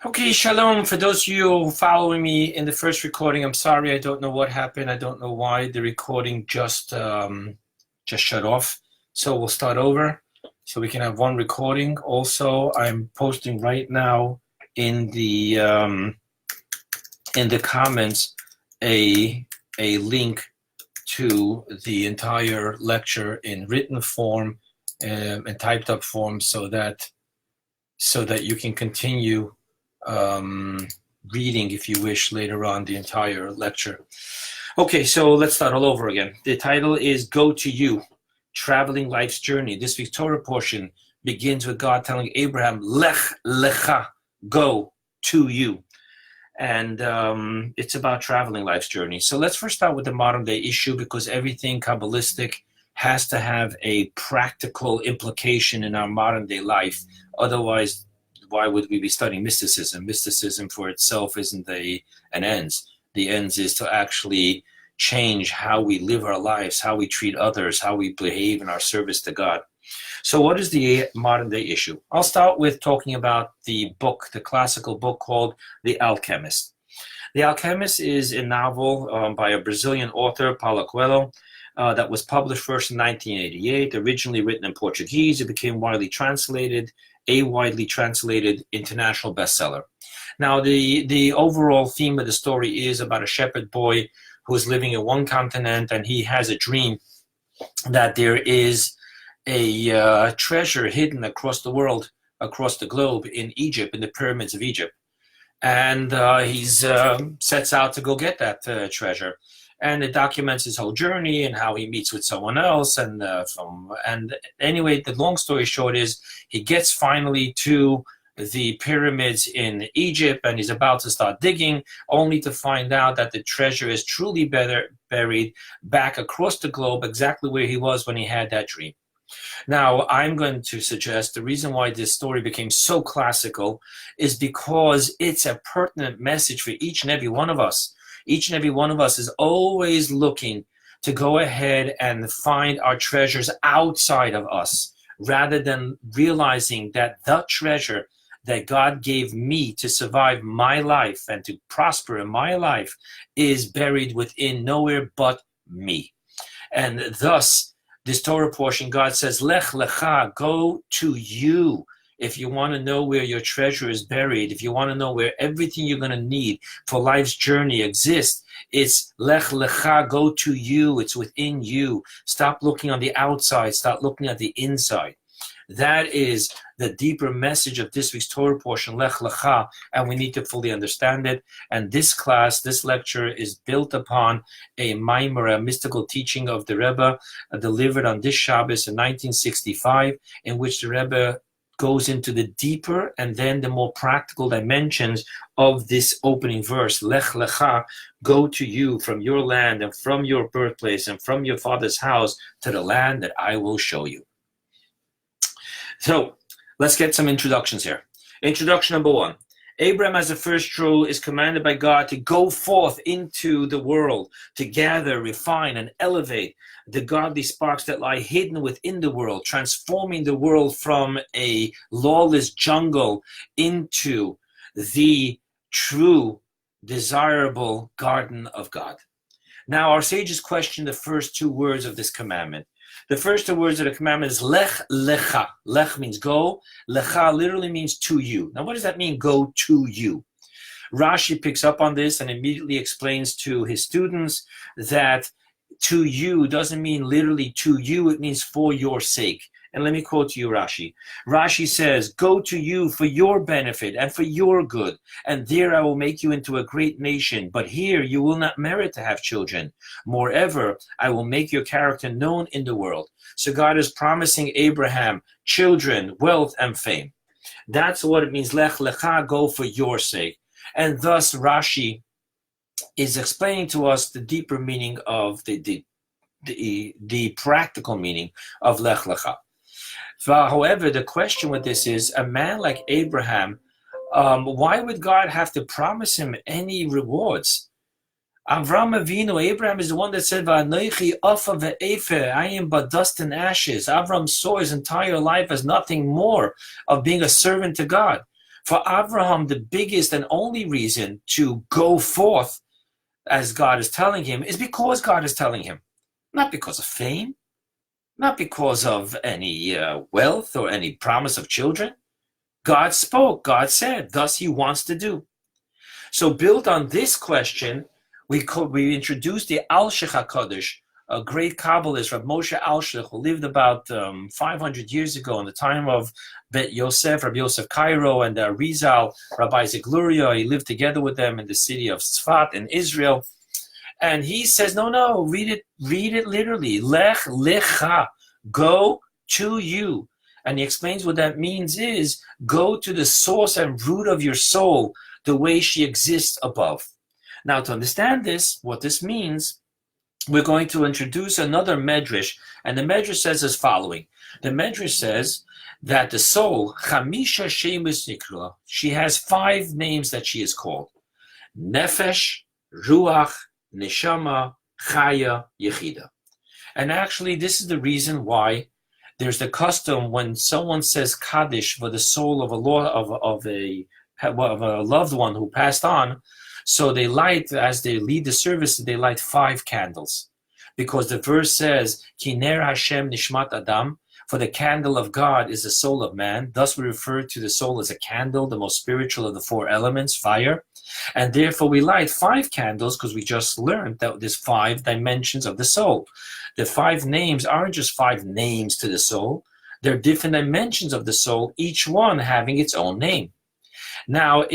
Okay, shalom. For those of you following me in the first recording, I'm sorry, I don't know what happened. I don't know why the recording just shut off. So we'll start over so we can have one recording. Also, I'm posting right now in the comments a link to the entire lecture in written form and typed up form so that you can continue reading, if you wish, later on the entire lecture. Okay, so let's start all over again. The title is Go to You, Traveling Life's Journey. This week's Torah portion begins with God telling Abraham, Lech, Lecha, go to you. And it's about traveling life's journey. So let's first start with the modern day issue, because everything Kabbalistic has to have a practical implication in our modern day life. Otherwise, why would we be studying mysticism? Mysticism for itself isn't an ends. The ends is to actually change how we live our lives, how we treat others, how we behave in our service to God. So what is the modern day issue? I'll start with talking about the book, the classical book called The Alchemist. The Alchemist is a novel by a Brazilian author, Paulo Coelho, that was published first in 1988, originally written in Portuguese. It became widely translated international bestseller. Now, the overall theme of the story is about a shepherd boy who is living in one continent, and he has a dream that there is a treasure hidden across the world, across the globe, in Egypt, in the pyramids of Egypt. And he sets out to go get that treasure. And it documents his whole journey and how he meets with someone else. And anyway, the long story short is he gets finally to the pyramids in Egypt, and he's about to start digging, only to find out that the treasure is truly buried back across the globe, exactly where he was when he had that dream. Now, I'm going to suggest the reason why this story became so classical is because it's a pertinent message for each and every one of us. Each and every one of us is always looking to go ahead and find our treasures outside of us, rather than realizing that the treasure that God gave me to survive my life and to prosper in my life is buried within nowhere but me. And thus, this Torah portion, God says, Lech Lecha, go to you. If you want to know where your treasure is buried, if you want to know where everything you're going to need for life's journey exists, it's Lech Lecha, go to you. It's within you. Stop looking on the outside. Start looking at the inside. That is the deeper message of this week's Torah portion, Lech Lecha, and we need to fully understand it. And this class, this lecture, is built upon a maimer, a mystical teaching of the Rebbe, delivered on this Shabbos in 1965, in which the Rebbe goes into the deeper and then the more practical dimensions of this opening verse, Lech Lecha, go to you from your land and from your birthplace and from your father's house to the land that I will show you. So let's get some introductions here. Introduction number one. Abraham, as the first Jew, is commanded by God to go forth into the world, to gather, refine, and elevate the godly sparks that lie hidden within the world, transforming the world from a lawless jungle into the true, desirable garden of God. Now, our sages question the first two words of this commandment. The first two words of the commandment is Lech Lecha. Lech means go. Lecha literally means to you. Now, what does that mean, go to you? Rashi picks up on this and immediately explains to his students that to you doesn't mean literally to you, it means for your sake. And let me quote to you Rashi. Rashi says, go to you for your benefit and for your good, and there I will make you into a great nation, but here you will not merit to have children. Moreover, I will make your character known in the world. So God is promising Abraham children, wealth, and fame. That's what it means, Lech Lecha, go for your sake. And thus Rashi is explaining to us the deeper meaning of the practical meaning of Lech Lecha. However, the question with this is, a man like Abraham, why would God have to promise him any rewards? Avrohom, Abraham is the one that said, "Va'anochi afa ve'efer," I am but dust and ashes. Avram saw his entire life as nothing more of being a servant to God. For Avrohom, the biggest and only reason to go forth as God is telling him is because God is telling him, not because of fame, not because of any wealth or any promise of children. God spoke, God said, thus he wants to do. So built on this question, we introduced the Alchemist HaKadosh, a great Kabbalist, Rav Moshe Alchemist, who lived about 500 years ago in the time of Bet Yosef, Rabbi Yosef Cairo, and Rizal, Rabbi Zegluria. He lived together with them in the city of Tzfat in Israel. And he says, no, read it literally. Lech, lecha, go to you. And he explains what that means is, go to the source and root of your soul, the way she exists above. Now, to understand this, what this means, we're going to introduce another medrash, and the medrash says as following. The medrash says that the soul, Chamisha Shemus Nikra, she has 5 names that she is called. Nefesh, Ruach, Neshama, Chaya, Yechida. And actually, this is the reason why there's the custom when someone says Kaddish for the soul of a loved one who passed on. So they light, as they lead the service, they light 5 candles. Because the verse says, Ki ner Hashem nishmat Adam, for the candle of God is the soul of man. Thus we refer to the soul as a candle, the most spiritual of the 4 elements, fire. And therefore we light 5 candles because we just learned that there's 5 dimensions of the soul. The 5 names aren't just 5 names to the soul. They're different dimensions of the soul, each one having its own name. Now,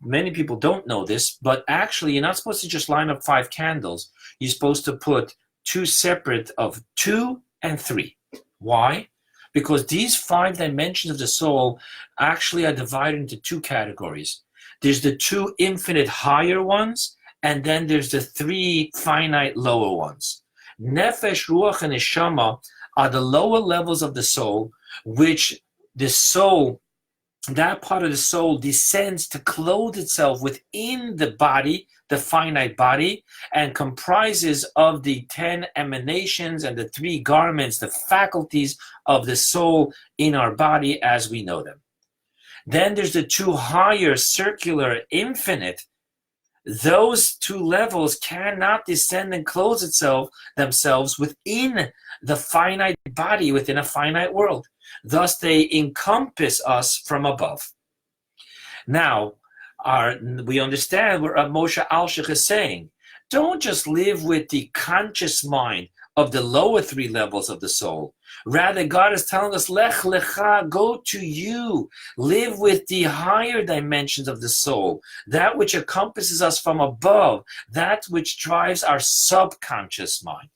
many people don't know this, but actually you're not supposed to just line up 5 candles. You're supposed to put 2 separate of 2 and 3. Why? Because these 5 dimensions of the soul actually are divided into 2 categories. There's the 2 infinite higher ones, and then there's the 3 finite lower ones. Nefesh, Ruach, and Neshama are the lower levels of the soul, which the soul, that part of the soul, descends to clothe itself within the body, the finite body, and comprises of the 10 emanations and the 3 garments, the faculties of the soul in our body as we know them. Then there's the 2 higher, circular, infinite. Those 2 levels cannot descend and clothe themselves within the finite body, within a finite world. Thus, they encompass us from above. Now, we understand what Moshe Alshich is saying. Don't just live with the conscious mind of the lower 3 levels of the soul. Rather, God is telling us, Lech lecha, go to you. Live with the higher dimensions of the soul, that which encompasses us from above, that which drives our subconscious mind.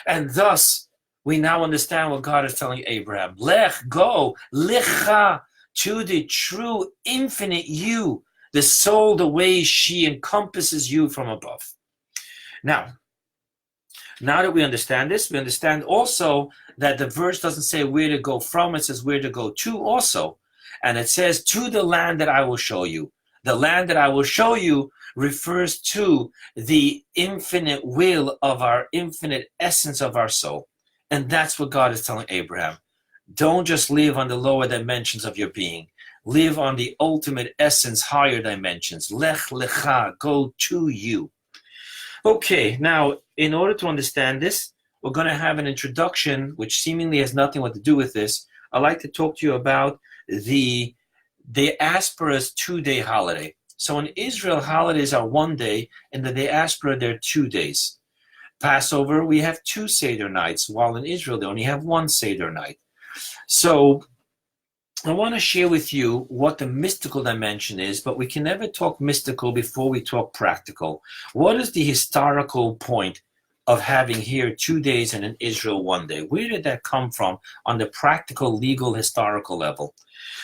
And thus, we now understand what God is telling Abraham. Lech, go, lecha, to the true infinite you, the soul, the way she encompasses you from above. Now that we understand this, we understand also that the verse doesn't say where to go from, it says where to go to also. And it says, to the land that I will show you. The land that I will show you refers to the infinite will of our infinite essence of our soul. And that's what God is telling Abraham. Don't just live on the lower dimensions of your being. Live on the ultimate essence, higher dimensions. Lech lecha, go to you. Okay, now, in order to understand this, we're going to have an introduction, which seemingly has nothing to do with this. I'd like to talk to you about the diaspora's 2-day holiday. So in Israel, holidays are 1 day. In the diaspora, they're 2 days. Passover, we have 2 Seder nights, while in Israel, they only have 1 Seder night. So I want to share with you what the mystical dimension is, but we can never talk mystical before we talk practical. What is the historical point of having here 2 days and in Israel 1 day? Where did that come from on the practical, legal, historical level?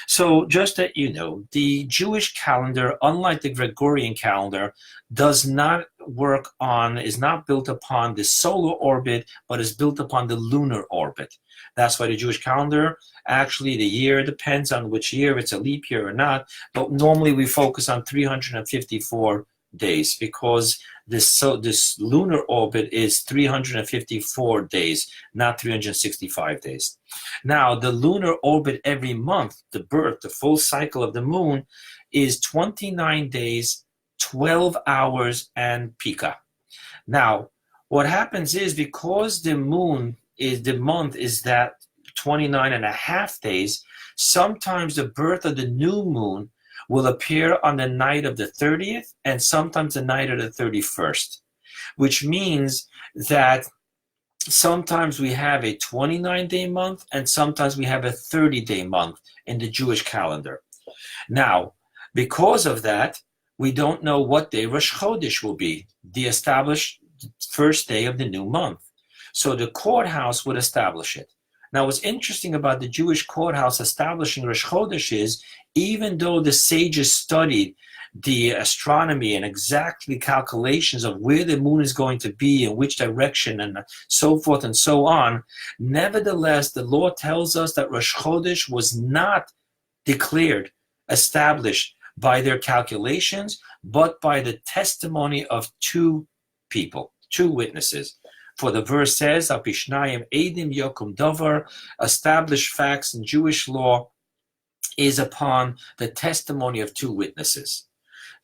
So just that you know, the Jewish calendar, unlike the Gregorian calendar, is not built upon the solar orbit, but is built upon the lunar orbit. That's why the Jewish calendar, actually the year depends on which year, it's a leap year or not, but normally we focus on 354 days because this lunar orbit is 354 days, not 365 days. Now, the lunar orbit every month, the full cycle of the moon, is 29 days, 12 hours, and pika. Now, what happens is, because the month is that 29 and a half days, sometimes the birth of the new moon will appear on the night of the 30th and sometimes the night of the 31st, which means that sometimes we have a 29-day month and sometimes we have a 30-day month in the Jewish calendar. Now, because of that, we don't know what day Rosh Chodesh will be, the established first day of the new month. So the courthouse would establish it. Now, what's interesting about the Jewish courthouse establishing Rosh Chodesh is, even though the sages studied the astronomy and exactly calculations of where the moon is going to be and which direction and so forth and so on, nevertheless, the law tells us that Rosh Chodesh was not declared, established by their calculations, but by the testimony of two people, two witnesses. For the verse says, Apishnayim Edim Yokum Dover, established facts in Jewish law is upon the testimony of two witnesses.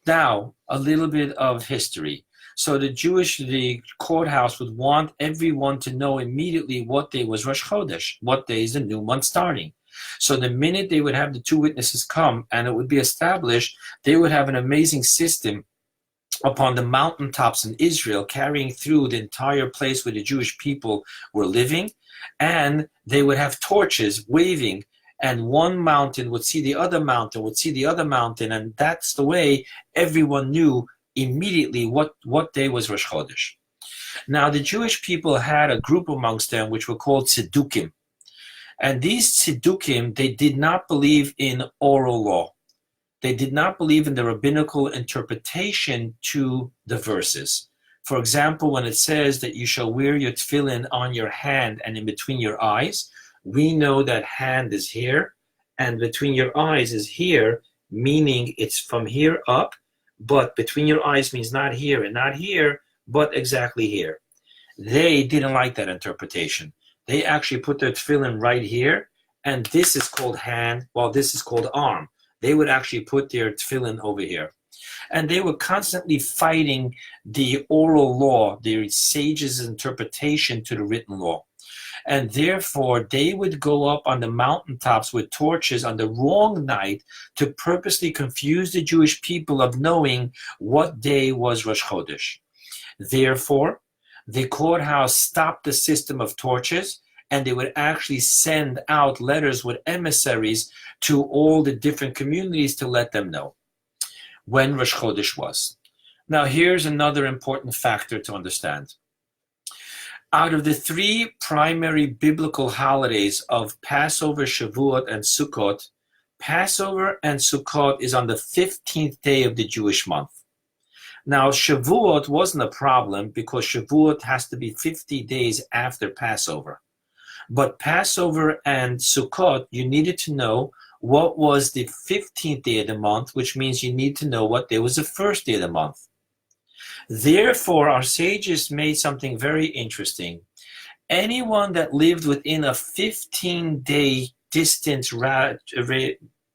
Now, a little bit of history. So the courthouse would want everyone to know immediately what day was Rosh Chodesh, what day is the new month starting. So the minute they would have the two witnesses come and it would be established, they would have an amazing system upon the mountaintops in Israel, carrying through the entire place where the Jewish people were living, and they would have torches waving, and one mountain would see the other mountain, would see the other mountain, and that's the way everyone knew immediately what day was Rosh Chodesh. Now, the Jewish people had a group amongst them which were called Tzedukim, and these Tzedukim, they did not believe in oral law. They did not believe in the rabbinical interpretation to the verses. For example, when it says that you shall wear your tefillin on your hand and in between your eyes, we know that hand is here and between your eyes is here, meaning it's from here up, but between your eyes means not here and not here, but exactly here. They didn't like that interpretation. They actually put their tefillin right here, and this is called hand, while this is called arm. They would actually put their tefillin over here. And they were constantly fighting the oral law, the sages' interpretation to the written law. And therefore, they would go up on the mountaintops with torches on the wrong night to purposely confuse the Jewish people of knowing what day was Rosh Chodesh. Therefore, the courthouse stopped the system of torches, and they would actually send out letters with emissaries to all the different communities to let them know when Rosh Chodesh was. Now, here's another important factor to understand. Out of the three primary biblical holidays of Passover, Shavuot, and Sukkot, Passover and Sukkot is on the 15th day of the Jewish month. Now, Shavuot wasn't a problem because Shavuot has to be 50 days after Passover. But Passover and Sukkot, you needed to know what was the 15th day of the month, which means you need to know what day was the first day of the month. Therefore, our sages made something very interesting. Anyone that lived within a 15-day distance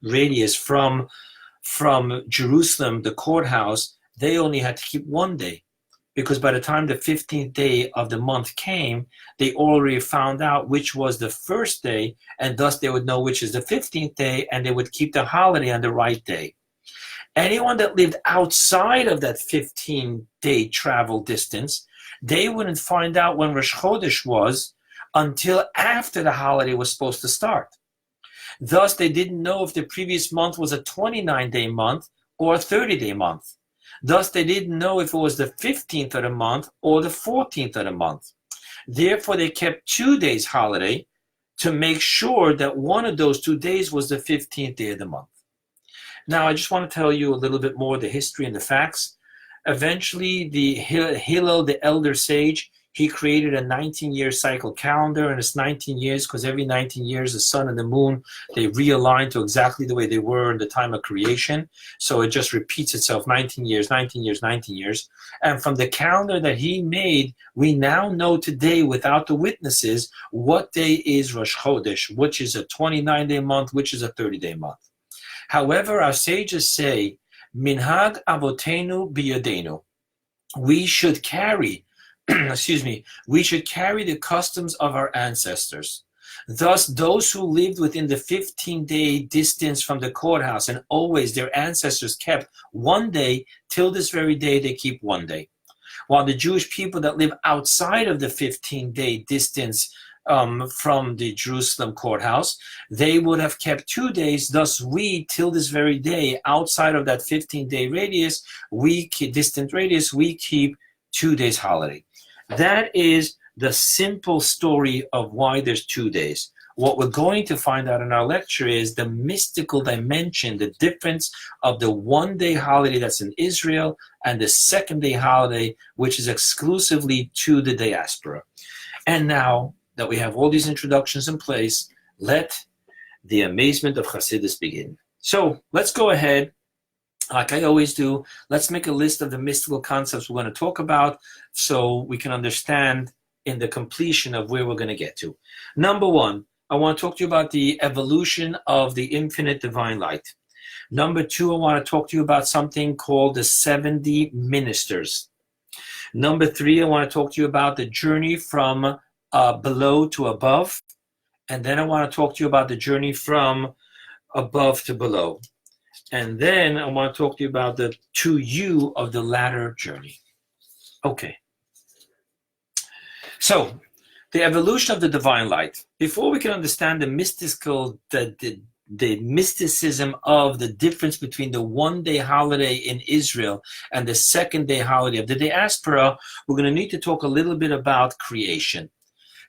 radius from Jerusalem, the courthouse, they only had to keep 1 day. Because by the time the 15th day of the month came, they already found out which was the first day, and thus they would know which is the 15th day, and they would keep the holiday on the right day. Anyone that lived outside of that 15-day travel distance, they wouldn't find out when Rosh Chodesh was until after the holiday was supposed to start. Thus, they didn't know if the previous month was a 29-day month or a 30-day month. Thus, they didn't know if it was the 15th of the month or the 14th of the month. Therefore, they kept 2 days holiday to make sure that one of those 2 days was the 15th day of the month. Now, I just want to tell you a little bit more of the history and the facts. Eventually, the Hillel, the elder sage, He created a 19-year cycle calendar, and it's 19 years because every 19 years the sun and the moon, they realign to exactly the way they were in the time of creation. So it just repeats itself 19 years, 19 years, 19 years. And from the calendar that he made, we now know today without the witnesses what day is Rosh Chodesh, which is a 29-day month, which is a 30-day month. However, our sages say, Minhag avotenu biyadenu. We should carry we should carry the customs of our ancestors. Thus, those who lived within the 15-day distance from the courthouse, and always their ancestors kept one day, till this very day they keep one day. While the Jewish people that live outside of the 15-day distance from the Jerusalem courthouse, they would have kept 2 days. Thus, we, till this very day, outside of that 15-day radius, distant radius, we keep 2 days holiday. That is the simple story of why there's 2 days. What we're going to find out in our lecture is the mystical dimension, the difference of the 1 day holiday that's in Israel and the 2nd day holiday, which is exclusively to the diaspora. And now that we have all these introductions in place, let the amazement of Hasidus begin. So let's go ahead. Like I always do, let's make a list of the mystical concepts we're going to talk about so we can understand in the completion of where we're going to get to. Number one, I want to talk to you about the evolution of the infinite divine light. Number two, I want to talk to you about something called the 70 ministers. Number three, I want to talk to you about the journey from below to above. And then I want to talk to you about the journey from above to below. And then I want to talk to you about the to you of the latter journey. Okay. So, the evolution of the divine light. Before we can understand the mystical, the mysticism of the difference between the 1 day holiday in Israel and the 2nd day holiday of the diaspora, we're going to need to talk a little bit about creation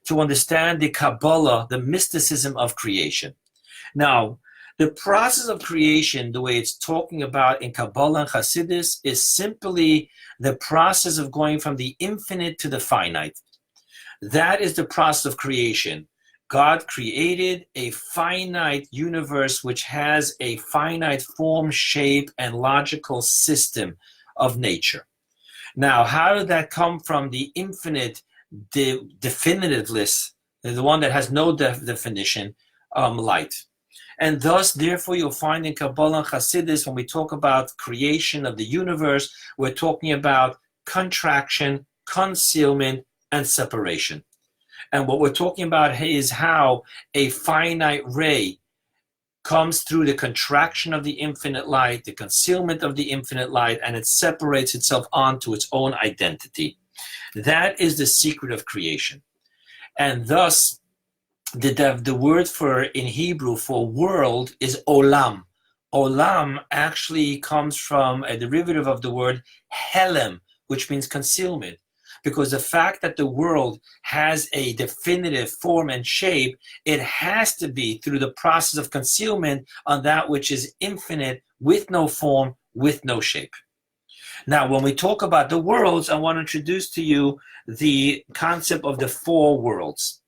to understand the Kabbalah, the mysticism of creation. Now, the process of creation, the way it's talking about in Kabbalah and Hasidus, is simply the process of going from the infinite to the finite. That is the process of creation. God created a finite universe which has a finite form, shape, and logical system of nature. Now, how did that come from the infinite, definitiveless, the one that has no definition, light? And thus, therefore, you'll find in Kabbalah and Hasidus, when we talk about creation of the universe, we're talking about contraction, concealment, and separation. And what we're talking about is how a finite ray comes through the contraction of the infinite light, the concealment of the infinite light, and it separates itself onto its own identity. That is the secret of creation. And thus, the word for in Hebrew for world is olam. Olam actually comes from a derivative of the word helem, which means concealment. Because the fact that the world has a definitive form and shape, it has to be through the process of concealment on that which is infinite, with no form, with no shape. Now, when we talk about the worlds, I want to introduce to you the concept of the 4 worlds.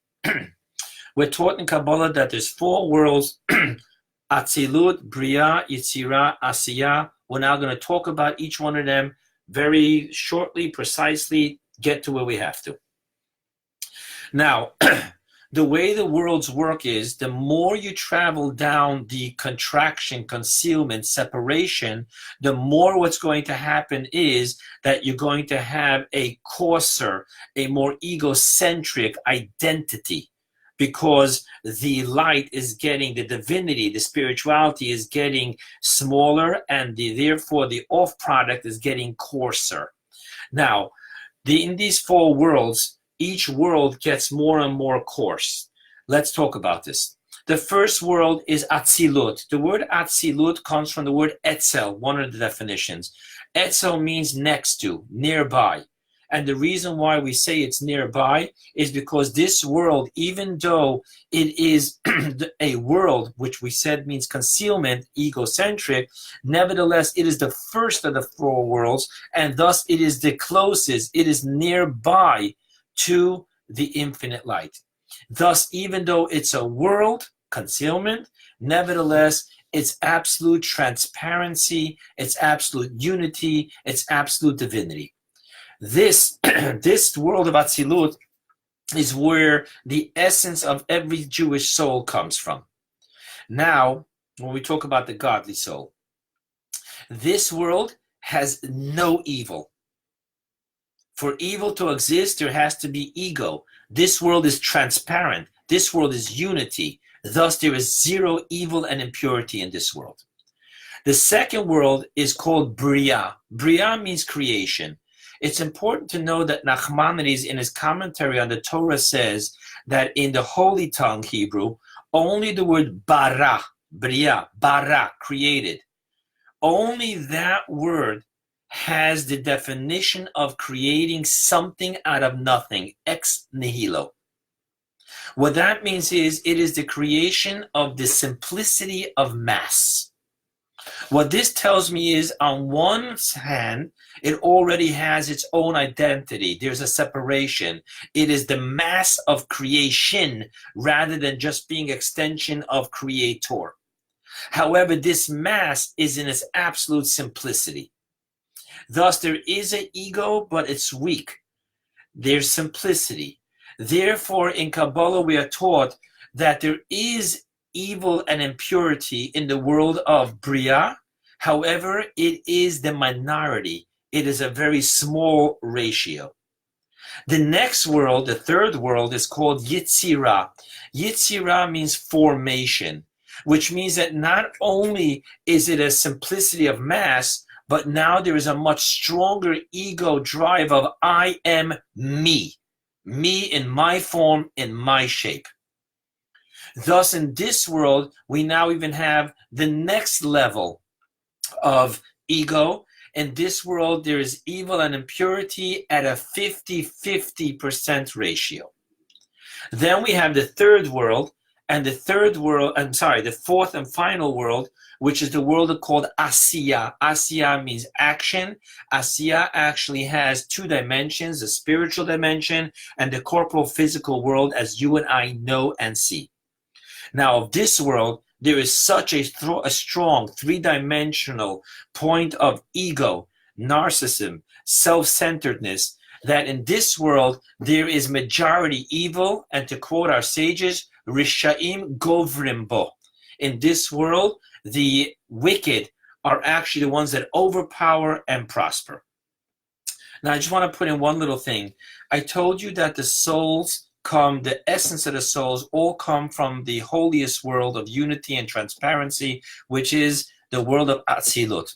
We're taught in Kabbalah that there's 4 worlds, Atzilut, Bria, Yitzira, Asiya. We're now going to talk about each one of them very shortly, precisely, get to where we have to. Now, the way the worlds work is the more you travel down the contraction, concealment, separation, the more what's going to happen is that you're going to have a coarser, a more egocentric identity. Because the light is getting, the divinity, the spirituality is getting smaller, and therefore the off product is getting coarser. Now, in these 4 worlds, each world gets more and more coarse. Let's talk about this. The first world is Atzilut. The word Atzilut comes from the word Etzel, one of the definitions. Etzel means next to, nearby. And the reason why we say it's nearby is because this world, even though it is a world which we said means concealment, egocentric, nevertheless, it is the first of the 4 worlds, and thus it is the closest, it is nearby to the infinite light. Thus, even though it's a world concealment, nevertheless, it's absolute transparency, it's absolute unity, it's absolute divinity. This, this world of Atzilut is where the essence of every Jewish soul comes from. Now, when we talk about the godly soul, this world has no evil. For evil to exist, there has to be ego. This world is transparent. This world is unity. Thus, there is zero evil and impurity in this world. The second world is called Bria. Bria means creation. It's important to know that Nachmanides, in his commentary on the Torah, says that in the Holy Tongue Hebrew, only the word bara, Bria, bara, created, only that word has the definition of creating something out of nothing, ex nihilo. What that means is it is the creation of the simplicity of mass. What this tells me is, on one hand, it already has its own identity. There's a separation. It is the mass of creation rather than just being extension of creator. However, this mass is in its absolute simplicity. Thus, there is an ego, but it's weak. There's simplicity. Therefore, in Kabbalah, we are taught that there is evil and impurity in the world of Bria. However, it is the minority. It is a very small ratio. The next world, the third world, is called Yitzira. Yitzira means formation, which means that not only is it a simplicity of mass, but now there is a much stronger ego drive of I am me in my form, in my shape. Thus, in this world, we now even have the next level of ego. In this world, there is evil and impurity at a 50-50% ratio. Then we have the third world, and the fourth and final world, which is the world called Asiya. Asiya means action. Asiya actually has two dimensions, the spiritual dimension and the corporal physical world, as you and I know and see. Now, of this world, there is such a strong three-dimensional point of ego, narcissism, self-centeredness, that in this world, there is majority evil, and to quote our sages, Rishaim govrim bo. In this world, the wicked are actually the ones that overpower and prosper. Now, I just want to put in one little thing. I told you that the souls the essence of the souls all come from the holiest world of unity and transparency, which is the world of Atzilut.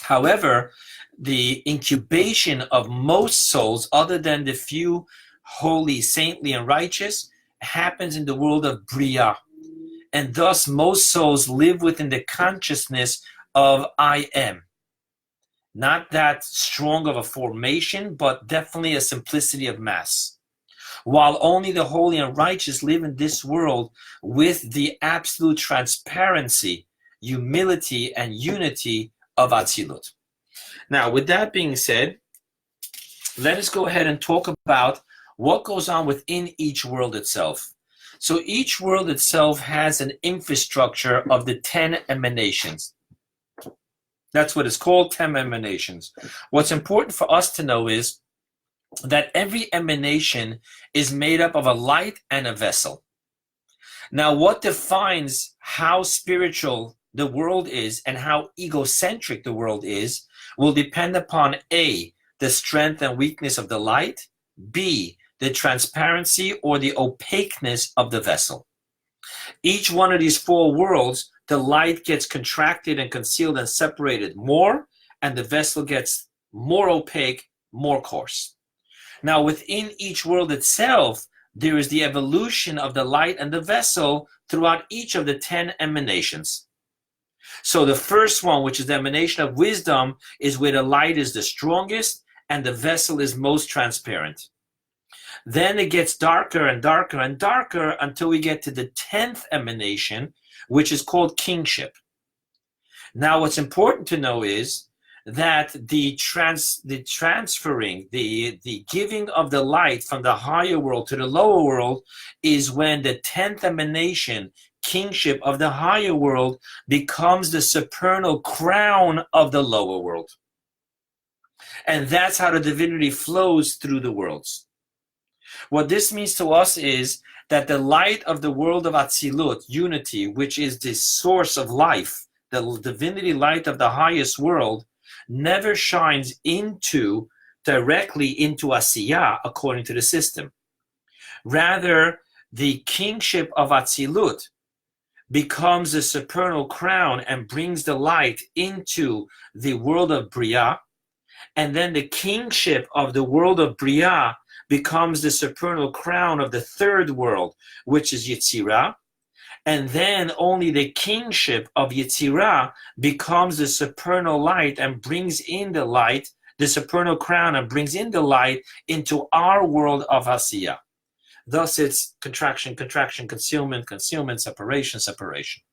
However, the incubation of most souls, other than the few holy, saintly, and righteous, happens in the world of Bria. And thus, most souls live within the consciousness of I am. Not that strong of a formation, but definitely a simplicity of mass. While only the holy and righteous live in this world with the absolute transparency, humility, and unity of Atzilut. Now, with that being said, let us go ahead and talk about what goes on within each world itself. So each world itself has an infrastructure of the 10 emanations. That's what it's called, 10 emanations. What's important for us to know is that every emanation is made up of a light and a vessel. Now, what defines how spiritual the world is and how egocentric the world is will depend upon A, the strength and weakness of the light, B, the transparency or the opaqueness of the vessel. Each one of these four worlds, the light gets contracted and concealed and separated more, and the vessel gets more opaque, more coarse. Now, within each world itself, there is the evolution of the light and the vessel throughout each of the 10 emanations. So the first one, which is the emanation of wisdom, is where the light is the strongest and the vessel is most transparent. Then it gets darker and darker and darker until we get to the 10th emanation, which is called kingship. Now, what's important to know is that the transferring, the giving of the light from the higher world to the lower world is when the 10th emanation, kingship of the higher world, becomes the supernal crown of the lower world. And that's how the divinity flows through the worlds. What this means to us is that the light of the world of Atzilut, unity, which is the source of life, the divinity light of the highest world, never shines directly into Asiyah according to the system. Rather, the kingship of Atzilut becomes the supernal crown and brings the light into the world of Bria, and then the kingship of the world of Bria becomes the supernal crown of the third world, which is Yetzirah, and then only the kingship of Yetzirah becomes the supernal light and brings in the light, the supernal crown, and brings in the light into our world of Asiyah. Thus it's contraction, contraction, concealment, concealment, separation, separation.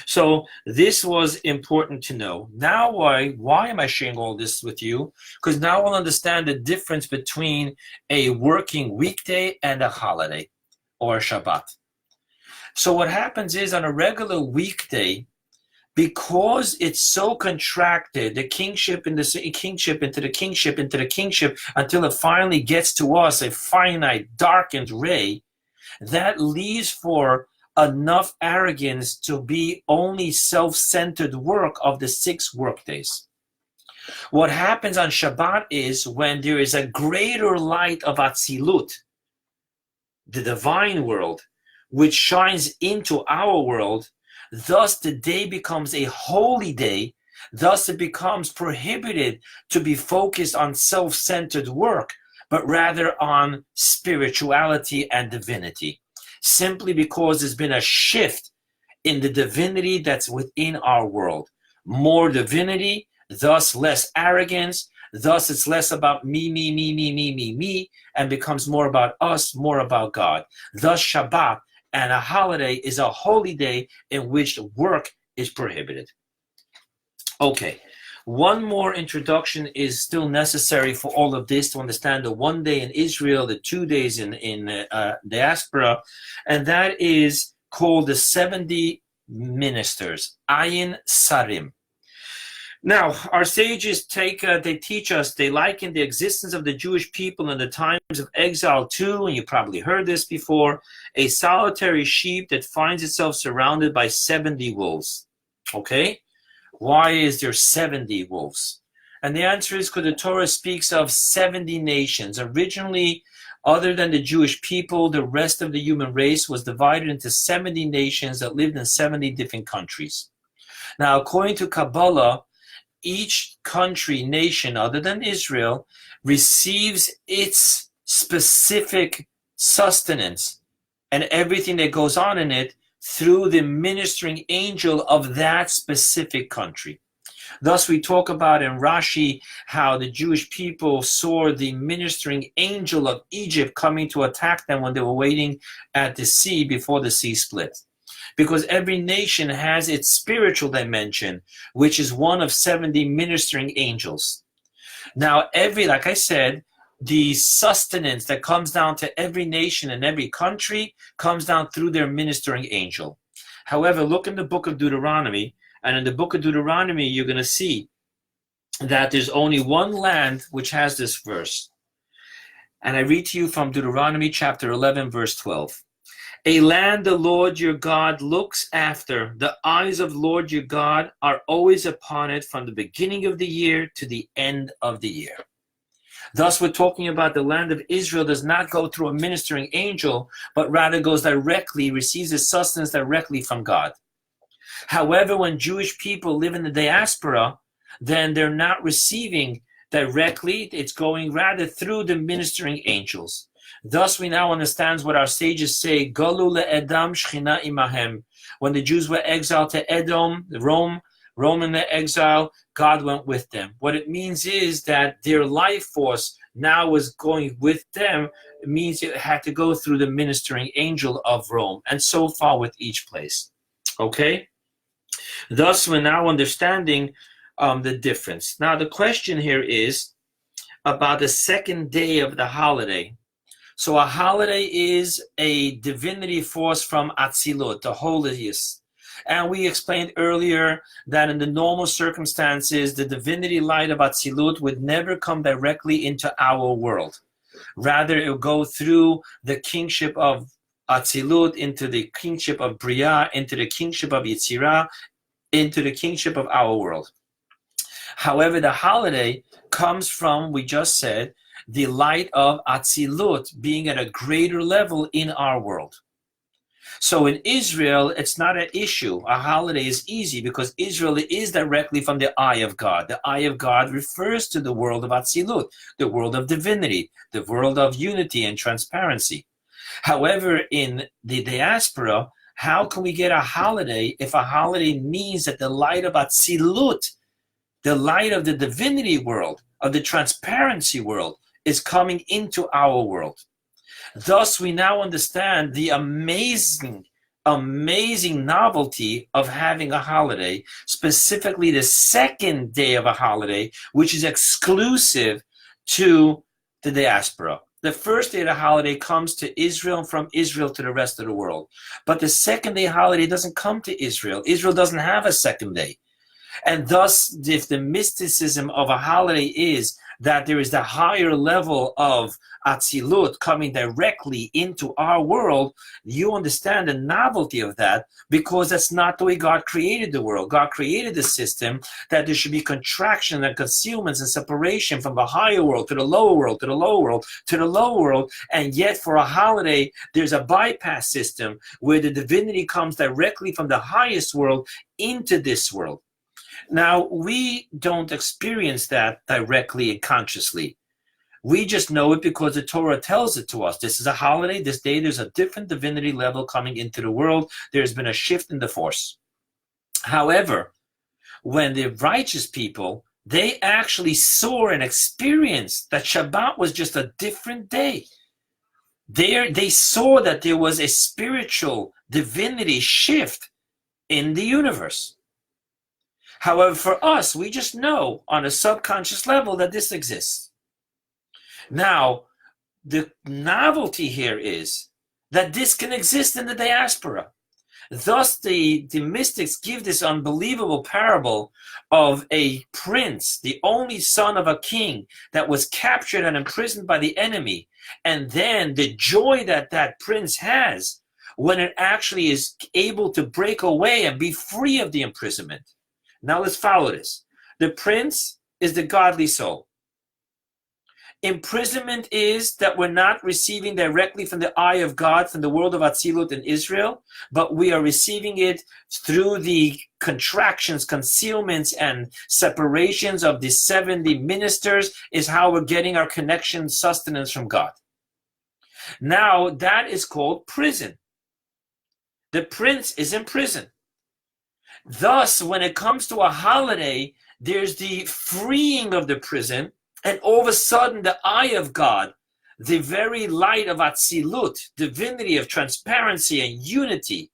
So this was important to know. Now why am I sharing all this with you? Because now we'll understand the difference between a working weekday and a holiday or a Shabbat. So what happens is on a regular weekday, because it's so contracted, the kingship into the kingship into the kingship into the kingship, until it finally gets to us, a finite, darkened ray, that leaves for enough arrogance to be only self-centered work of the 6 workdays. What happens on Shabbat is when there is a greater light of Atzilut, the divine world, which shines into our world, thus the day becomes a holy day. Thus it becomes prohibited to be focused on self-centered work, but rather on spirituality and divinity, simply because there's been a shift in the divinity that's within our world. More divinity, thus less arrogance, thus it's less about me, and becomes more about us, more about God. Thus Shabbat and a holiday is a holy day in which work is prohibited. Okay, one more introduction is still necessary for all of this to understand the 1 day in Israel, the 2 days in diaspora, and that is called the 70 ministers, Ayin Sarim. Now, our sages they teach us, they liken the existence of the Jewish people in the times of exile to, and you probably heard this before, a solitary sheep that finds itself surrounded by 70 wolves. Okay? Why is there 70 wolves? And the answer is because the Torah speaks of 70 nations. Originally, other than the Jewish people, the rest of the human race was divided into 70 nations that lived in 70 different countries. Now, according to Kabbalah, each country, nation, other than Israel, receives its specific sustenance and everything that goes on in it through the ministering angel of that specific country. Thus, we talk about in Rashi how the Jewish people saw the ministering angel of Egypt coming to attack them when they were waiting at the sea before the sea split. Because every nation has its spiritual dimension, which is one of 70 ministering angels. Now, like I said, the sustenance that comes down to every nation and every country comes down through their ministering angel. However, look in the book of Deuteronomy, and in the book of Deuteronomy, you're going to see that there's only one land which has this verse. And I read to you from Deuteronomy chapter 11, verse 12. A land the Lord your God looks after, the eyes of Lord your God are always upon it from the beginning of the year to the end of the year. Thus, we're talking about the land of Israel does not go through a ministering angel, but rather goes directly, receives its sustenance directly from God. However, when Jewish people live in the diaspora, then they're not receiving directly, it's going rather through the ministering angels. Thus, we now understand what our sages say, Galu le'edam shchina imahem. When the Jews were exiled to Edom, Rome in the exile, God went with them. What it means is that their life force now was going with them. It means it had to go through the ministering angel of Rome, and so far with each place. Okay? Thus, we're now understanding the difference. Now, the question here is about the second day of the holiday. So a holiday is a divinity force from Atzilut, the holiest. And we explained earlier that in the normal circumstances, the divinity light of Atzilut would never come directly into our world. Rather, it will go through the kingship of Atzilut into the kingship of Bria, into the kingship of Yetzirah, into the kingship of our world. However, the holiday comes from, we just said, the light of Atzilut being at a greater level in our world. So in Israel, it's not an issue. A holiday is easy because Israel is directly from the eye of God. The eye of God refers to the world of Atzilut, the world of divinity, the world of unity and transparency. However, in the diaspora, how can we get a holiday if a holiday means that the light of Atzilut, the light of the divinity world, of the transparency world, is coming into our world? Thus, we now understand the amazing novelty of having a holiday, specifically the second day of a holiday, which is exclusive to the diaspora. The first day of the holiday comes to Israel, and from Israel to the rest of the world. But the second day holiday doesn't come to Israel. Israel doesn't have a second day. And thus, if the mysticism of a holiday is that there is the higher level of Atzilut coming directly into our world, you understand the novelty of that, because that's not the way God created the world. God created the system that there should be contraction and concealments and separation from the higher world to the lower world, to the lower world, to the lower world. And yet for a holiday, there's a bypass system where the divinity comes directly from the highest world into this world. Now, we don't experience that directly and consciously. We just know it because the Torah tells it to us. This is a holiday. This day, there's a different divinity level coming into the world. There's been a shift in the force. However, when the righteous people, they actually saw and experienced that Shabbat was just a different day. They saw that there was a spiritual divinity shift in the universe. However, for us, we just know on a subconscious level that this exists. Now, the novelty here is that this can exist in the diaspora. Thus, the mystics give this unbelievable parable of a prince, the only son of a king, that was captured and imprisoned by the enemy. And then the joy that that prince has when it actually is able to break away and be free of the imprisonment. Now let's follow this. The prince is the godly soul. Imprisonment is that we're not receiving directly from the eye of God, from the world of Atzilut in Israel, but we are receiving it through the contractions, concealments, and separations of the 70 ministers is how we're getting our connection, sustenance from God. Now that is called prison. The prince is in prison. Thus, when it comes to a holiday, there's the freeing of the prison, and all of a sudden the eye of God, the very light of Atzilut, divinity of transparency and unity,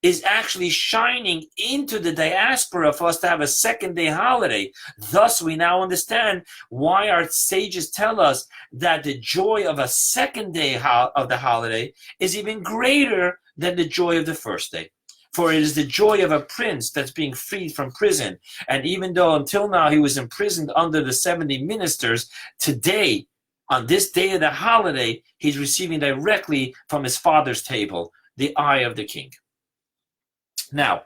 is actually shining into the diaspora for us to have a second day holiday. Thus, we now understand why our sages tell us that the joy of a second day of the holiday is even greater than the joy of the first day. For it is the joy of a prince that's being freed from prison. And even though until now he was imprisoned under the 70 ministers, today, on this day of the holiday, he's receiving directly from his father's table the eye of the king. Now,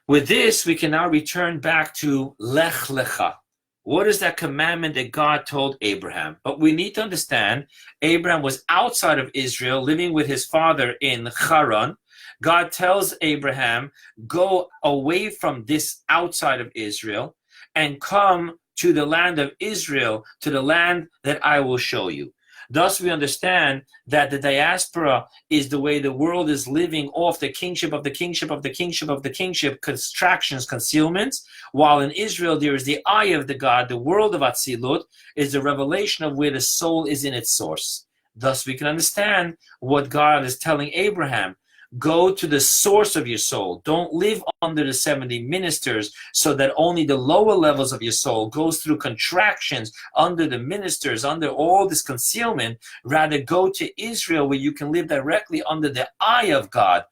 with this, we can now return back to Lech Lecha. What is that commandment that God told Abraham? But we need to understand, Abraham was outside of Israel, living with his father in Haran. God tells Abraham, go away from this outside of Israel and come to the land of Israel, to the land that I will show you. Thus, we understand that the diaspora is the way the world is living off the kingship of the kingship of the kingship of the kingship, contractions, concealments, while in Israel there is the eye of the God, the world of Atzilut, is the revelation of where the soul is in its source. Thus, we can understand what God is telling Abraham. Go to the source of your soul. Don't live under the 70 ministers so that only the lower levels of your soul goes through contractions under the ministers, under all this concealment. Rather, go to Israel where you can live directly under the eye of God,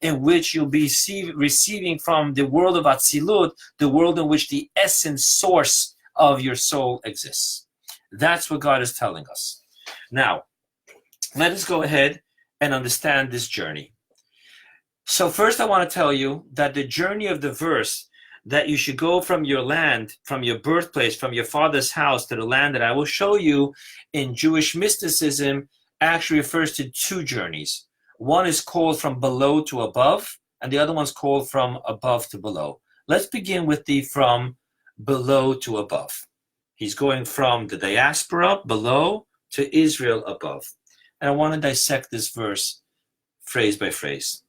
in which you'll be receiving from the world of Atzilut, the world in which the essence source of your soul exists. That's what God is telling us. Now, let us go ahead and understand this journey. So first I want to tell you that the journey of the verse, that you should go from your land, from your birthplace, from your father's house to the land that I will show you, in Jewish mysticism actually refers to two journeys. One is called from below to above, and the other one's called from above to below. Let's begin with the from below to above. He's going from the diaspora below to Israel above. And I want to dissect this verse phrase by phrase.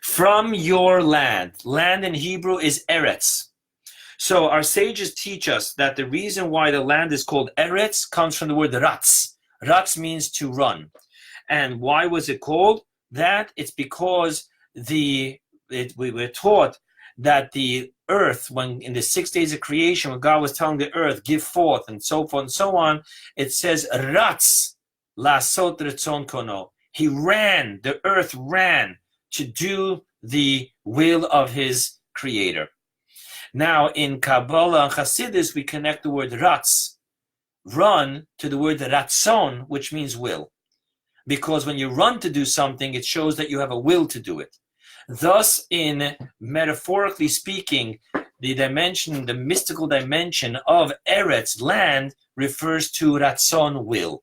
From your land. Land in Hebrew is Eretz. So our sages teach us that the reason why the land is called Eretz comes from the word Ratz. Ratz means to run. And why was it called that? It's because we were taught that the earth, when in the 6 days of creation, when God was telling the earth, give forth, and so forth and so on, it says, Ratz lasot retzon kono. He ran, the earth ran to do the will of his creator. Now, in Kabbalah and Hasidus, we connect the word Ratz, run, to the word Ratzon, which means will. Because when you run to do something, it shows that you have a will to do it. Thus, in metaphorically speaking, the dimension, the mystical dimension of Eretz, land, refers to Ratzon, will.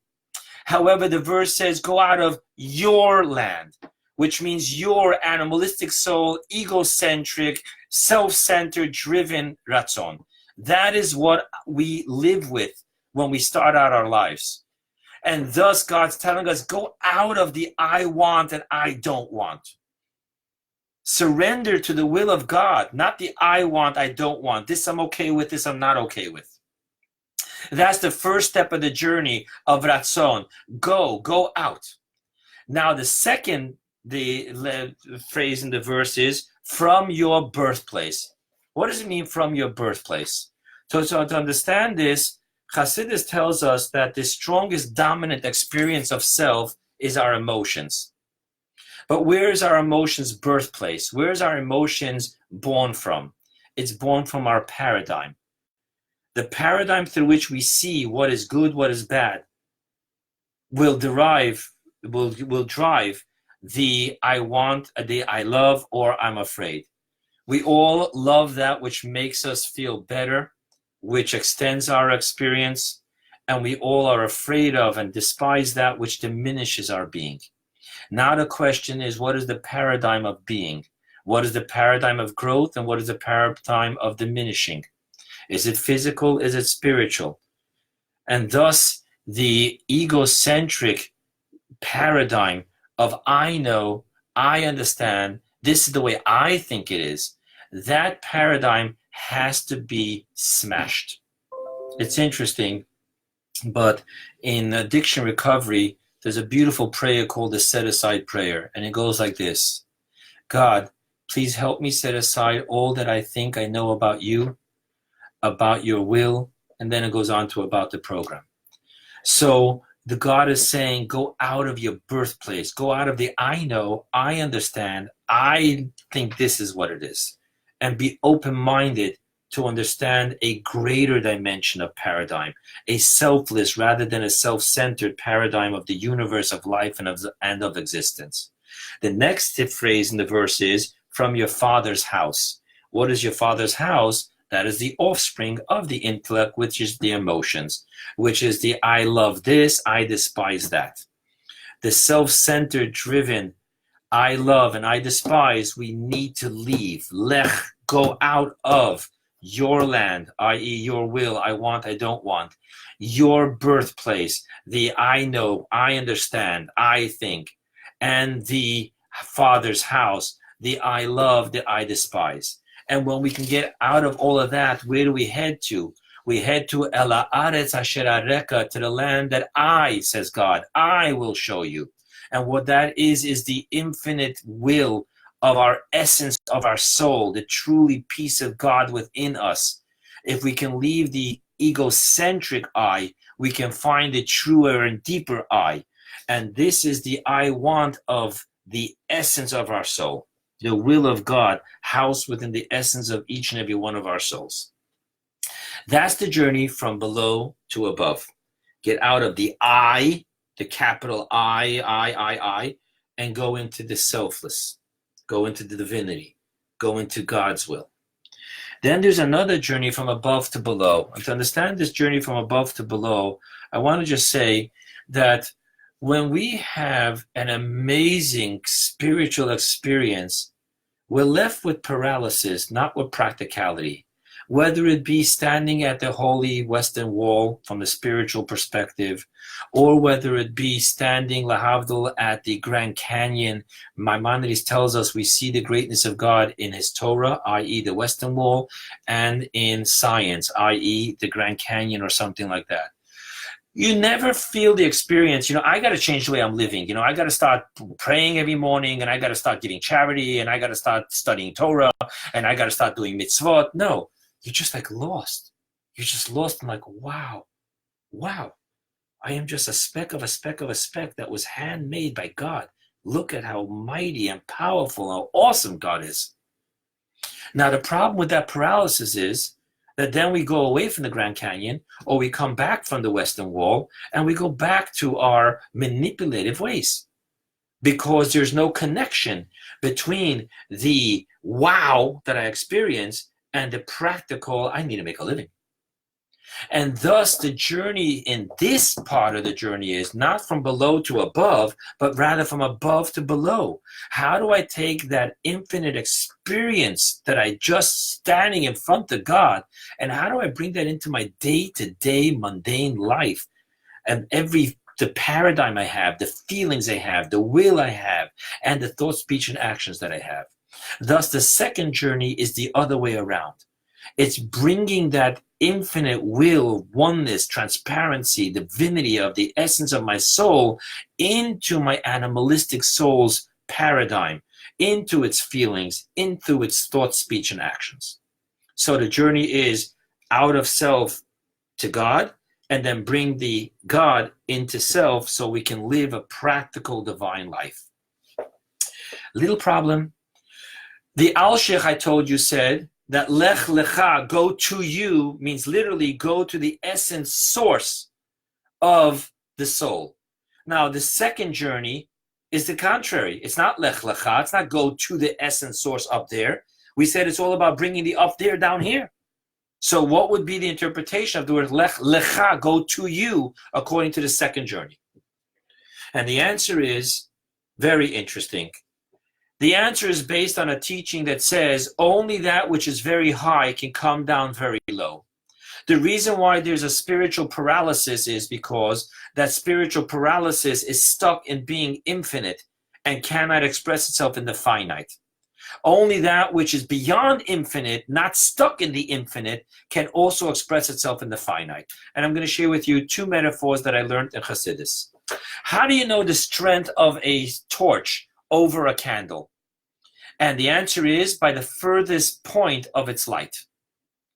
However, the verse says, go out of your land, which means your animalistic soul, egocentric, self-centered, driven Ratzon. That is what we live with when we start out our lives. And thus God's telling us, go out of the I want and I don't want. Surrender to the will of God, not the I want, I don't want. This I'm okay with, this I'm not okay with. That's the first step of the journey of Ratzon. Go out. Now the second, the phrase in the verse is, from your birthplace. What does it mean, from your birthplace? So to understand this, Hasidus tells us that the strongest dominant experience of self is our emotions. But where is our emotions' birthplace? Where is our emotions born from? It's born from our paradigm. The paradigm through which we see what is good, what is bad, will drive the I want, the I love, or I'm afraid. We all love that which makes us feel better, which extends our experience, and we all are afraid of and despise that which diminishes our being. Now the question is, what is the paradigm of being? What is the paradigm of growth, and what is the paradigm of diminishing? Is it physical? Is it spiritual? And thus, the egocentric paradigm of I know, I understand, this is the way I think it is, that paradigm has to be smashed. It's interesting, but in addiction recovery, there's a beautiful prayer called the set aside prayer, and it goes like this. God, please help me set aside all that I think I know about you, about your will, and then it goes on to about the program. So the God is saying, go out of your birthplace, go out of the I know, I understand, I think this is what it is, and be open-minded to understand a greater dimension of paradigm, a selfless rather than a self-centered paradigm of the universe, of life, and of existence. The next phrase in the verse is, from your father's house. What is your father's house? That is the offspring of the intellect, which is the emotions, which is the I love this, I despise that. The self-centered, driven, I love and I despise, we need to leave. Lech, go out of your land, i.e. your will, I want, I don't want. Your birthplace, the I know, I understand, I think. And the father's house, the I love, the I despise. And when we can get out of all of that, where do we head to? We head to El Haaretz Asher Areka, to the land that I, says God, I will show you. And what that is the infinite will of our essence of our soul, the truly peace of God within us. If we can leave the egocentric I, we can find the truer and deeper I. And this is the I want of the essence of our soul, the will of God housed within the essence of each and every one of our souls. That's the journey from below to above. Get out of the I, the capital I, and go into the selfless, go into the divinity, go into God's will. Then there's another journey from above to below. And to understand this journey from above to below, I want to just say that when we have an amazing spiritual experience, we're left with paralysis, not with practicality. Whether it be standing at the holy Western Wall from the spiritual perspective, or whether it be standing lahavdil at the Grand Canyon. Maimonides tells us we see the greatness of God in his Torah, i.e. the Western Wall, and in science, i.e. the Grand Canyon or something like that. You never feel the experience, I got to change the way I'm living. I got to start praying every morning, and I got to start giving charity, and I got to start studying Torah, and I got to start doing mitzvot. No. You're just like lost. You're just lost and like, wow. I am just a speck of a speck of a speck that was handmade by God. Look at how mighty and powerful, how awesome God is. Now, the problem with that paralysis is that then we go away from the Grand Canyon, or we come back from the Western Wall, and we go back to our manipulative ways. Because there's no connection between the wow that I experience and the practical, I need to make a living. And thus the journey in this part of the journey is not from below to above, but rather from above to below. How do I take that infinite experience that I just standing in front of God, and how do I bring that into my day-to-day mundane life? And the paradigm I have, the feelings I have, the will I have, and the thought, speech, and actions that I have. Thus, the second journey is the other way around. It's bringing that infinite will, oneness, transparency, divinity of the essence of my soul into my animalistic soul's paradigm, into its feelings, into its thought, speech, and actions. So the journey is out of self to God, and then bring the God into self so we can live a practical divine life. Little problem. The Alchemist I told you said that Lech, Lecha, go to you, means literally go to the essence source of the soul. Now, the second journey is the contrary. It's not Lech, Lecha. It's not go to the essence source up there. We said it's all about bringing the up there down here. So what would be the interpretation of the word Lech, Lecha, go to you, according to the second journey? And the answer is very interesting. The answer is based on a teaching that says only that which is very high can come down very low. The reason why there's a spiritual paralysis is because that spiritual paralysis is stuck in being infinite and cannot express itself in the finite. Only that which is beyond infinite, not stuck in the infinite, can also express itself in the finite. And I'm going to share with you two metaphors that I learned in Hasidus. How do you know the strength of a torch over a candle? And the answer is by the furthest point of its light.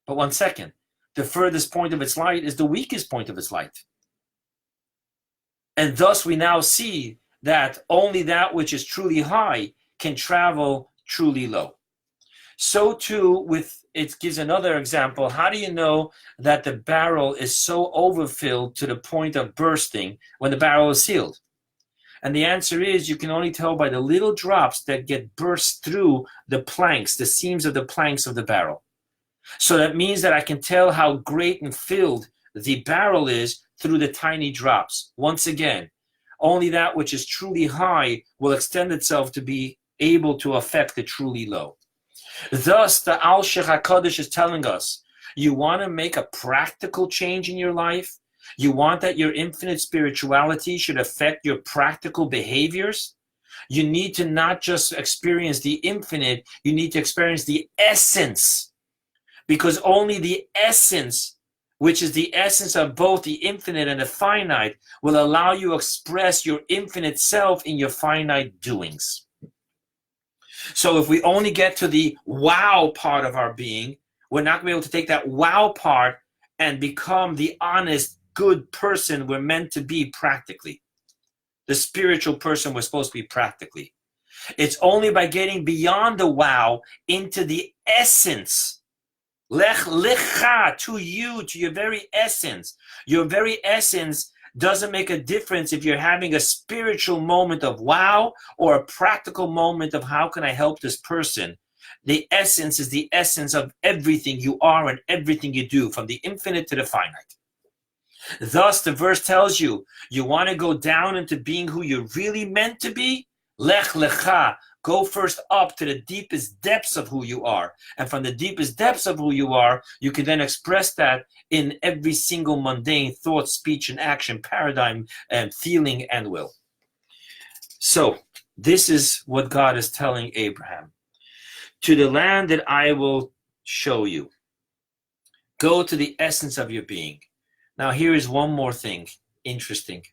But 1 second, the furthest point of its light is the weakest point of its light. And thus we now see that only that which is truly high can travel truly low. So too it gives another example. How do you know that the barrel is so overfilled to the point of bursting when the barrel is sealed? And the answer is you can only tell by the little drops that get burst through the planks, the seams of the planks of the barrel. So that means that I can tell how great and filled the barrel is through the tiny drops. Once again, only that which is truly high will extend itself to be able to affect the truly low. Thus, the Al-Sheikh HaKadosh is telling us, you want to make a practical change in your life? You want that your infinite spirituality should affect your practical behaviors? You need to not just experience the infinite, you need to experience the essence. Because only the essence which is the essence of both the infinite and the finite, will allow you to express your infinite self in your finite doings. So if we only get to the wow part of our being, we're not going to be able to take that wow part and become the honest, good person we're meant to be practically. The spiritual person we're supposed to be practically. It's only by getting beyond the wow into the essence. Lech, lecha, to you, to your very essence. Your very essence doesn't make a difference if you're having a spiritual moment of wow or a practical moment of how can I help this person. The essence is the essence of everything you are and everything you do, from the infinite to the finite. Thus, the verse tells you, you want to go down into being who you're really meant to be? Lech lecha. Go first up to the deepest depths of who you are. And from the deepest depths of who you are, you can then express that in every single mundane thought, speech, and action, paradigm, and feeling, and will. So, this is what God is telling Abraham. To the land that I will show you. Go to the essence of your being. Now, here is one more thing interesting.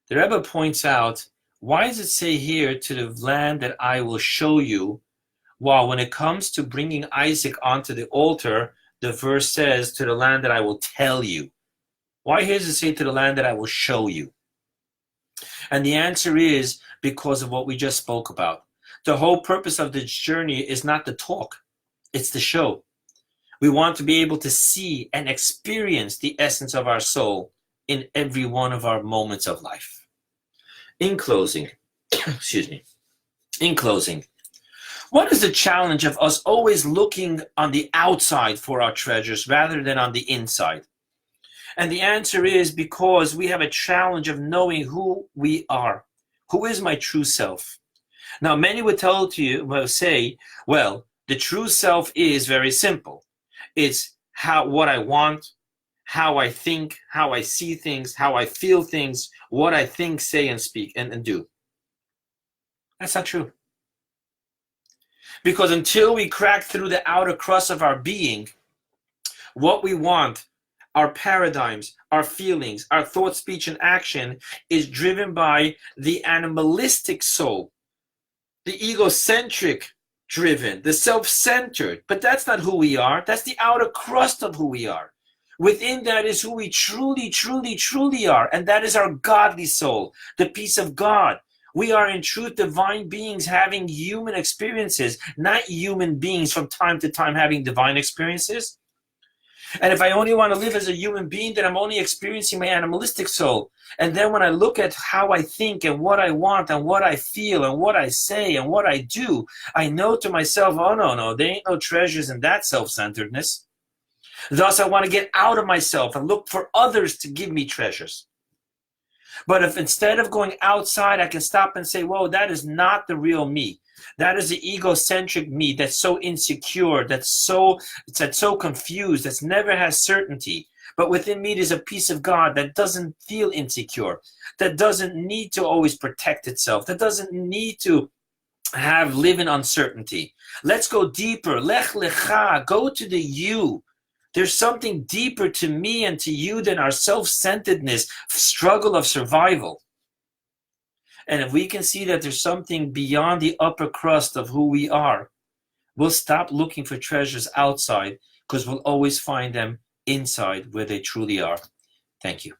The Rebbe points out, why does it say here, to the land that I will show you, while when it comes to bringing Isaac onto the altar, the verse says, to the land that I will tell you? Why here does it say, to the land that I will show you? And the answer is because of what we just spoke about. The whole purpose of this journey is not the talk, it's the show. We want to be able to see and experience the essence of our soul in every one of our moments of life. In closing, what is the challenge of us always looking on the outside for our treasures rather than on the inside? And the answer is because we have a challenge of knowing who we are. Who is my true self? Now, many would say, well, the true self is very simple. It's what I want, how I think, how I see things, how I feel things, what I think, say, and speak, and do. That's not true. Because until we crack through the outer crust of our being, what we want, our paradigms, our feelings, our thought, speech, and action is driven by the animalistic soul, the egocentric driven, the self-centered. But that's not who we are. That's the outer crust of who we are. Within that is who we truly, truly, truly are. And that is our godly soul, the peace of God. We are in truth divine beings having human experiences, not human beings from time to time having divine experiences. And if I only want to live as a human being, then I'm only experiencing my animalistic soul. And then when I look at how I think and what I want and what I feel and what I say and what I do, I know to myself, oh, no, there ain't no treasures in that self-centeredness. Thus, I want to get out of myself and look for others to give me treasures. But if instead of going outside, I can stop and say, whoa, that is not the real me. That is the egocentric me that's so insecure, that's so confused, that never has certainty. But within me, there's a peace of God that doesn't feel insecure, that doesn't need to always protect itself, that doesn't need to live in uncertainty. Let's go deeper. Lech lecha, go to the you. There's something deeper to me and to you than our self-centeredness, struggle of survival. And if we can see that there's something beyond the upper crust of who we are, we'll stop looking for treasures outside because we'll always find them inside where they truly are. Thank you.